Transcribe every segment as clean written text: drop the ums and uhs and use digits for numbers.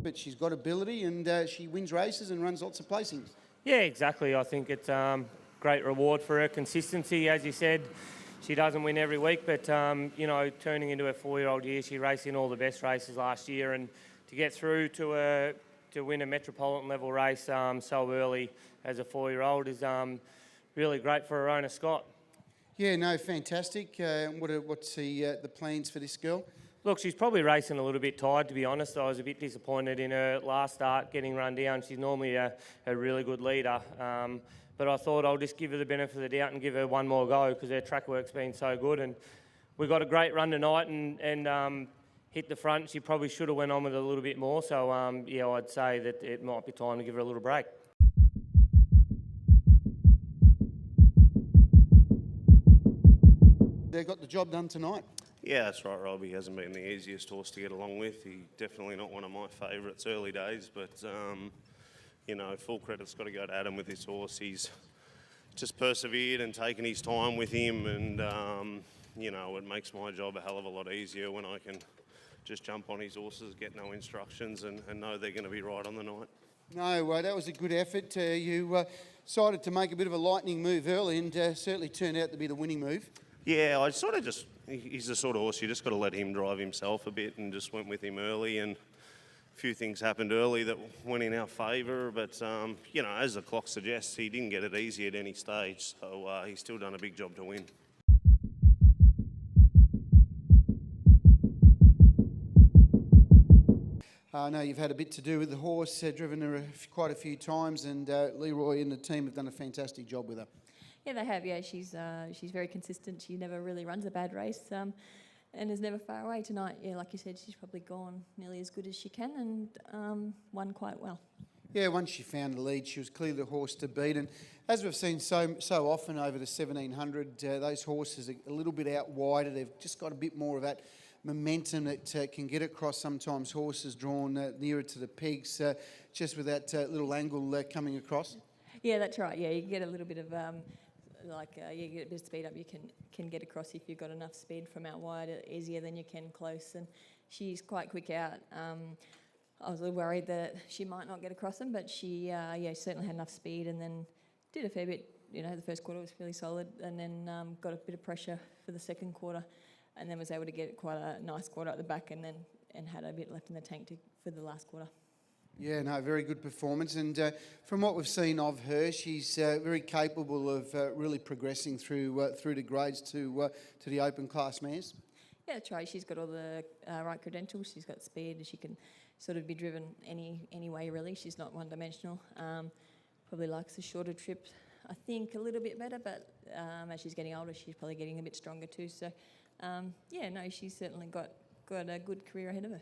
but she's got ability and she wins races and runs lots of placings. Yeah, exactly. I think it's great reward for her consistency. As you said, she doesn't win every week, but turning into her 4-year-old year, she raced in all the best races last year, and to get through to win a metropolitan level race so early as a 4-year-old is really great for her owner, Scott. Yeah, no, fantastic. What's the plans for this girl? Look, she's probably racing a little bit tired, to be honest. I was a bit disappointed in her last start getting run down. She's normally a really good leader. But I thought I'll just give her the benefit of the doubt and give her one more go because her track work's been so good. And we got a great run tonight and hit the front. She probably should have went on with it a little bit more. So, I'd say that it might be time to give her a little break. They got the job done tonight. Yeah, that's right, Rob. He hasn't been the easiest horse to get along with. He's definitely not one of my favourites early days, but, full credit's got to go to Adam with this horse. He's just persevered and taken his time with him, and, it makes my job a hell of a lot easier when I can just jump on his horses, get no instructions, and know they're going to be right on the night. No, that was a good effort. You decided to make a bit of a lightning move early and certainly turned out to be the winning move. Yeah, he's the sort of horse you just got to let him drive himself a bit, and just went with him early, and a few things happened early that went in our favour, but, as the clock suggests, he didn't get it easy at any stage, so he's still done a big job to win. I know you've had a bit to do with the horse, driven her quite a few times, and Leroy and the team have done a fantastic job with her. Yeah, they have. Yeah, she's very consistent. She never really runs a bad race, and is never far away. Tonight, yeah, like you said, she's probably gone nearly as good as she can and won quite well. Yeah, once she found the lead, she was clearly the horse to beat. And as we've seen so often over the 1700, those horses are a little bit out wider. They've just got a bit more of that momentum that can get across sometimes horses drawn nearer to the pegs, just with that little angle coming across. Yeah, that's right. Yeah, you get a little bit of you get a bit of speed up. You can get across if you've got enough speed from out wide easier than you can close. And she's quite quick out. I was a little worried that she might not get across them, but she certainly had enough speed and then did a fair bit. The first quarter was fairly solid, and then got a bit of pressure for the second quarter, and then was able to get quite a nice quarter at the back, and had a bit left in the tank for the last quarter. Yeah, no, very good performance. And from what we've seen of her, she's very capable of really progressing through the grades to the open class mares. Yeah, that's right. She's got all the right credentials. She's got speed. She can sort of be driven any way, really. She's not one-dimensional. Probably likes the shorter trip, I think, a little bit better. But as she's getting older, she's probably getting a bit stronger too. So, she's certainly got a good career ahead of her.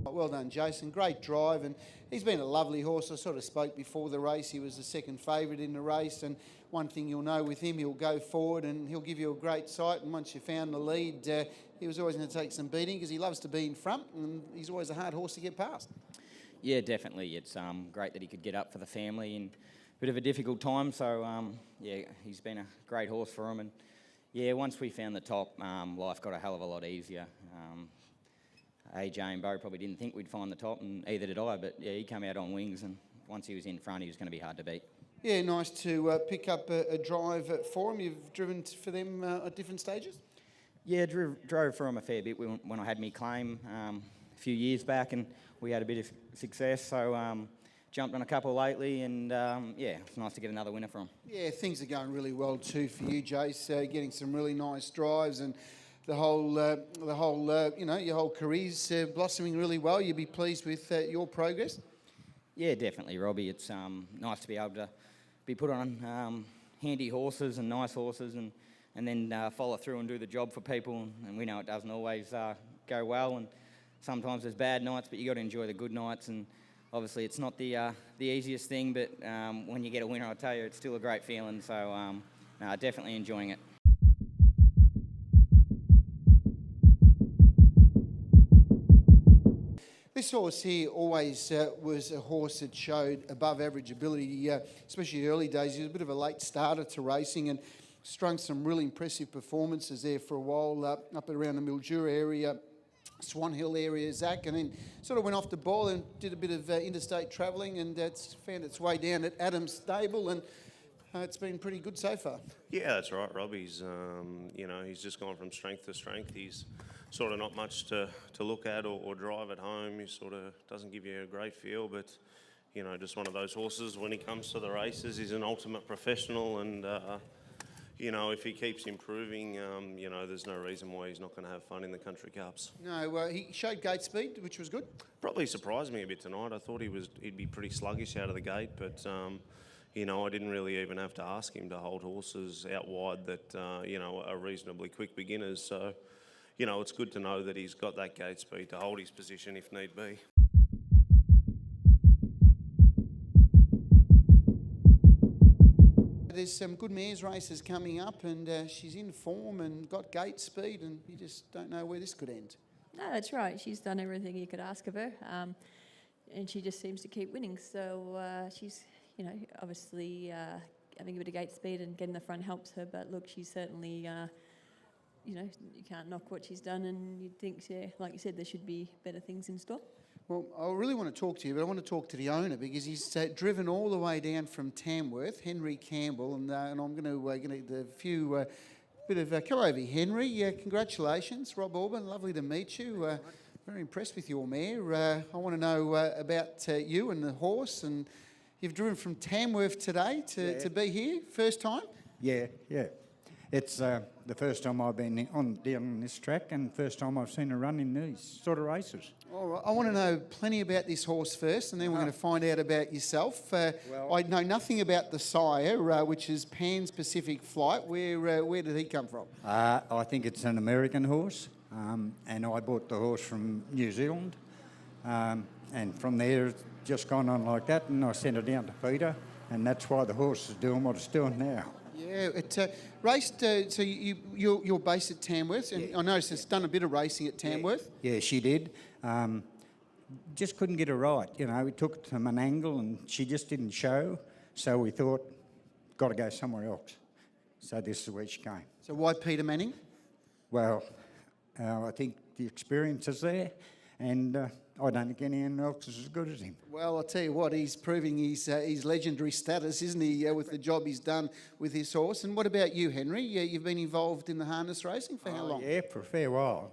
Well done, Jason. Great drive, and he's been a lovely horse. I sort of spoke before the race. He was the second favourite in the race, and one thing you'll know with him, he'll go forward and he'll give you a great sight, and once you found the lead, he was always going to take some beating because he loves to be in front, and he's always a hard horse to get past. Yeah, definitely. It's great that he could get up for the family in a bit of a difficult time, so he's been a great horse for him, and once we found the top, life got a hell of a lot easier. AJ and Bo probably didn't think we'd find the top, and either did I, but he came out on wings, and once he was in front, he was going to be hard to beat. Yeah, nice to pick up a drive for him. You've driven for them at different stages? Yeah, drove for him a fair bit when I had me claim a few years back, and we had a bit of success, so jumped on a couple lately, and it's nice to get another winner from him. Yeah, things are going really well too for you, Jace, getting some really nice drives, and your whole career's blossoming really well. You'll be pleased with your progress? Yeah, definitely, Robbie. It's nice to be able to be put on handy horses and nice horses and then follow through and do the job for people. And we know it doesn't always go well, and sometimes there's bad nights, but you got to enjoy the good nights. And obviously it's not the easiest thing, but when you get a winner, I tell you, it's still a great feeling. So definitely enjoying it. This horse here always was a horse that showed above average ability, especially early days. He was a bit of a late starter to racing and strung some really impressive performances there for a while, up around the Mildura area, Swan Hill area, Zach, and then sort of went off the ball and did a bit of interstate travelling, and it's found its way down at Adam's stable, and it's been pretty good so far. Yeah, that's right, Rob. He's, he's just gone from strength to strength. He's sort of not much to look at or drive at home. He sort of doesn't give you a great feel, but, just one of those horses when he comes to the races, he's an ultimate professional, and, if he keeps improving, there's no reason why he's not going to have fun in the Country Cups. No, he showed gate speed, which was good. Probably surprised me a bit tonight. I thought he'd be pretty sluggish out of the gate, but I didn't really even have to ask him to hold horses out wide that are reasonably quick beginners. So, it's good to know that he's got that gate speed to hold his position if need be. There's some good mares races coming up, and she's in form and got gate speed, and you just don't know where this could end. No, that's right. She's done everything you could ask of her, and she just seems to keep winning. So she's, obviously having a bit of gate speed and getting the front helps her. But look, she's certainly, you can't knock what she's done, and you'd think, like you said, there should be better things in store. Well, I really want to talk to you, but I want to talk to the owner because he's driven all the way down from Tamworth, Henry Campbell, and I'm going to a few bit of come over here, Henry. Congratulations, Rob Orban. Lovely to meet you. Very impressed with your mare. I want to know about you and the horse, and you've driven from Tamworth today to be here, first time. Yeah. It's the first time I've been down this track, and first time I've seen her run in these sort of races. All right. I want to know plenty about this horse first, and then we're going to find out about yourself. I know nothing about the sire, which is Pan's Pacific Flight. Where did he come from? I think it's an American horse, and I bought the horse from New Zealand, and from there it's just gone on like that, and I sent it down to Peter, and that's why the horse is doing what it's doing now. Yeah, it raced. So you're based at Tamworth, and I noticed it's done a bit of racing at Tamworth. Yeah, she did. Just couldn't get her right. We took it to Menangle and she just didn't show. So we thought, got to go somewhere else. So this is where she came. So why Peter Manning? Well, I think the experience is there, and I don't think anyone else is as good as him. Well, I'll tell you what, he's proving his legendary status, isn't he, with the job he's done with his horse. And what about you, Henry? You've been involved in the harness racing for how long? Yeah, for a fair while.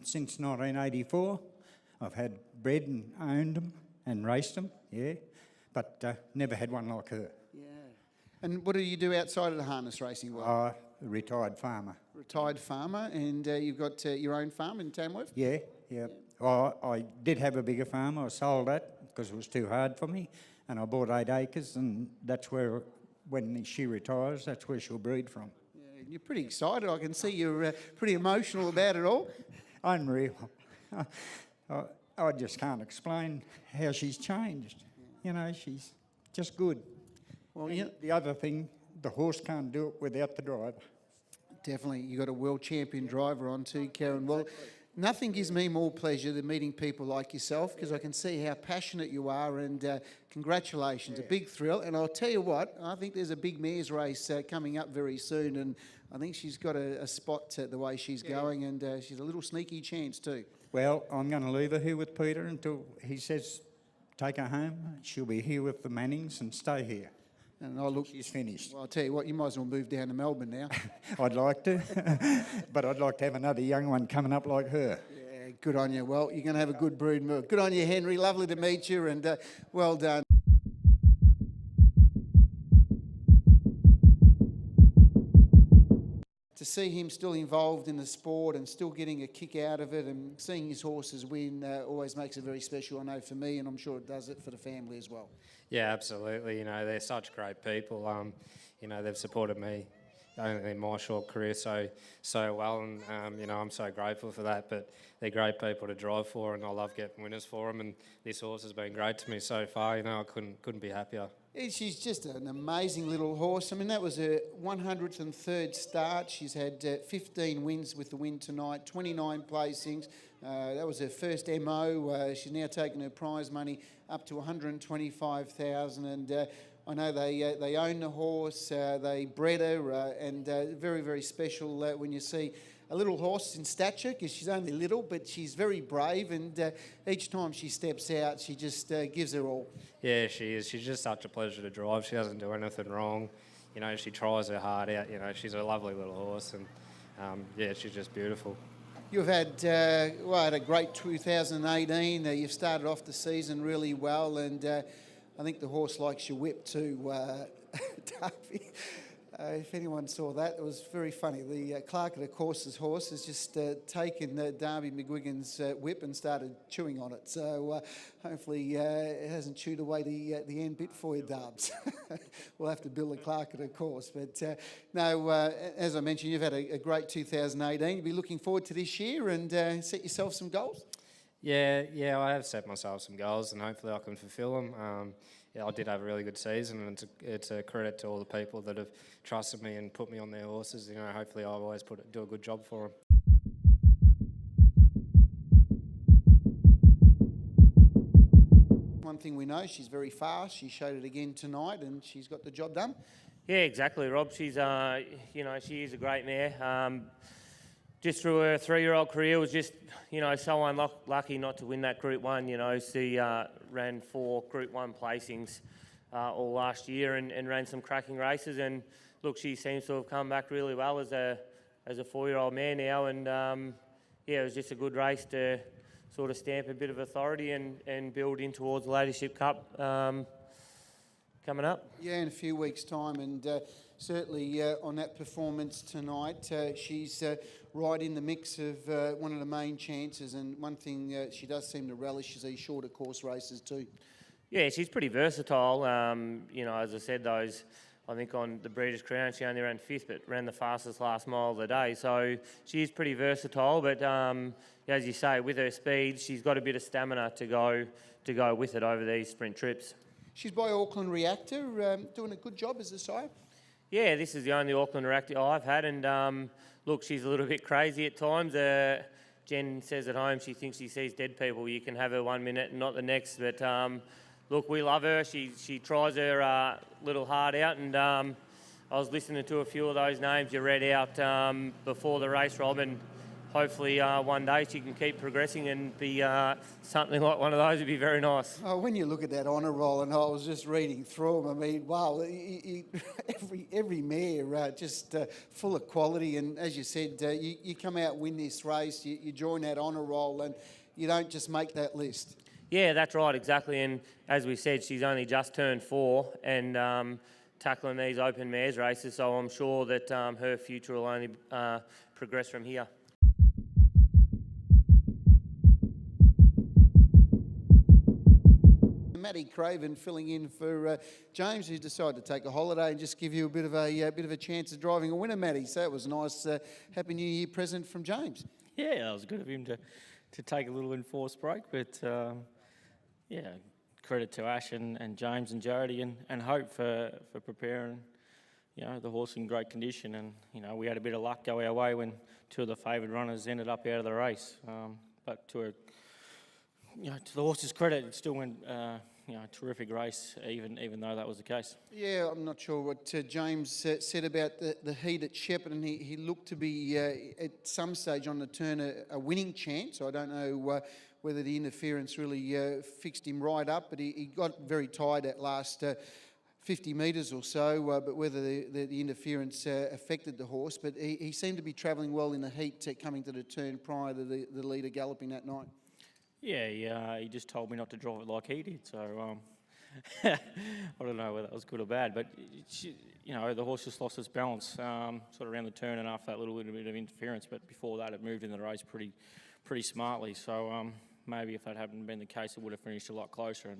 Since 1984, I've had bred and owned them and raced them, yeah, but never had one like her. Yeah. And what do you do outside of the harness racing world? A retired farmer. Retired farmer, and you've got your own farm in Tamworth? Yeah. Well, I did have a bigger farm. I sold that because it was too hard for me, and I bought 8 acres, and that's where, when she retires, that's where she'll breed from. Yeah, you're pretty excited. I can see you're pretty emotional about it all. Unreal. I just can't explain how she's changed. She's just good. Well, the other thing, the horse can't do it without the driver. Definitely. You got a world champion driver on too, Karen. Well, nothing gives me more pleasure than meeting people like yourself, because I can see how passionate you are, and congratulations, a big thrill. And I'll tell you what, I think there's a big mares race coming up very soon, and I think she's got a spot the way she's going, and she's a little sneaky chance too. Well, I'm going to leave her here with Peter until he says take her home. She'll be here with the Mannings and stay here. And I look, she's finished. Well, I'll tell you what, you might as well move down to Melbourne now. I'd like to, but I'd like to have another young one coming up like her. Yeah, good on you. Well, you're going to have a good brood. Good on you, Henry. Lovely to meet you, and well done. To see him still involved in the sport and still getting a kick out of it, and seeing his horses win always makes it very special, I know, for me, and I'm sure it does it for the family as well. Yeah, absolutely. They're such great people. They've supported me only in my short career so well, and I'm so grateful for that. But they're great people to drive for, and I love getting winners for them. And this horse has been great to me so far. I couldn't be happier. She's just an amazing little horse. I mean, that was her 103rd start. She's had 15 wins with the win tonight, 29 placings. That was her first MO. She's now taken her prize money up to $125,000. And I know they own the horse, they bred her, and very, very special when you see a little horse in stature, because she's only little, but she's very brave, and each time she steps out, she just gives her all. Yeah, she is. She's just such a pleasure to drive. She doesn't do anything wrong. You know, she tries her heart out. You know, she's a lovely little horse, and yeah, she's just beautiful. You've had had a great 2018. You've started off the season really well, and I think the horse likes your whip too, Darby. If anyone saw that, it was very funny. The clerk of the course's horse has just taken Darby McGuigan's whip and started chewing on it. So hopefully it hasn't chewed away the end bit for you, Darbs. We'll have to bill the clerk of the course. But no, as I mentioned, you've had a great 2018. You'll be looking forward to this year and set yourself some goals. Yeah, I have set myself some goals, and hopefully I can fulfil them. Yeah, I did have a really good season, and it's a credit to all the people that have trusted me and put me on their horses. You know, hopefully I'll always do a good job for them. One thing we know, she's very fast. She showed it again tonight, and she's got the job done. Yeah, exactly, Rob. She's, she is a great mare. Just through her 3-year-old career, was just, so unlucky not to win that Group 1. She ran 4 Group 1 placings all last year and ran some cracking races. And look, she seems to have come back really well as a 4-year-old mare now. And it was just a good race to sort of stamp a bit of authority and build in towards the Ladyship Cup coming up. Yeah, in a few weeks' time, and certainly on that performance tonight, she's right in the mix of one of the main chances. And one thing she does seem to relish is these shorter course races too. Yeah, she's pretty versatile. As I said, I think on the Breeders' Crown she only ran 5th, but ran the fastest last mile of the day. So she is pretty versatile, but as you say, with her speed, she's got a bit of stamina to go with it over these sprint trips. She's by Auckland Reactor, doing a good job as a sire. Yeah, this is the only Auckland Reactor I've had, and look, she's a little bit crazy at times. Jen says at home she thinks she sees dead people. You can have her 1 minute and not the next, but look, we love her. She tries her little heart out, and I was listening to a few of those names you read out before the race, Rob, and hopefully one day she can keep progressing and be something like one of those. Would be very nice. Oh, when you look at that honour roll, and I was just reading through them, I mean, wow, every mare just full of quality. And as you said, you come out, win this race, you join that honour roll, and you don't just make that list. Yeah, that's right, exactly. And as we said, she's only just turned 4 and tackling these open mares races, so I'm sure that her future will only progress from here. Matty Craven filling in for James, who's decided to take a holiday and just give you a bit of a chance of driving a winner, Matty. So it was a nice Happy New Year present from James. Yeah, that was good of him to take a little enforced break, but credit to Ash and James and Jody and Hope for preparing, the horse in great condition. And we had a bit of luck go our way when 2 of the favoured runners ended up out of the race. But to the horse's credit, it still went a terrific race, even though that was the case. Yeah, I'm not sure what James said about the heat at Shepparton. He looked to be at some stage on the turn a winning chance. I don't know whether the interference really fixed him right up, but he got very tired at last 50 metres or so, but whether the interference affected the horse. But he seemed to be travelling well in the heat coming to the turn prior to the leader galloping that night. Yeah, he just told me not to drive it like he did, so I don't know whether that was good or bad, but the horse just lost its balance sort of around the turn and after that little bit of interference, but before that it moved in the race pretty smartly, so maybe if that hadn't been the case it would have finished a lot closer.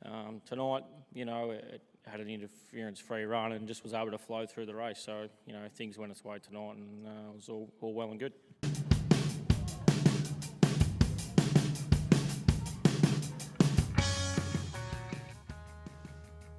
And tonight, it had an interference-free run and just was able to flow through the race, so things went its way tonight and it was all well and good.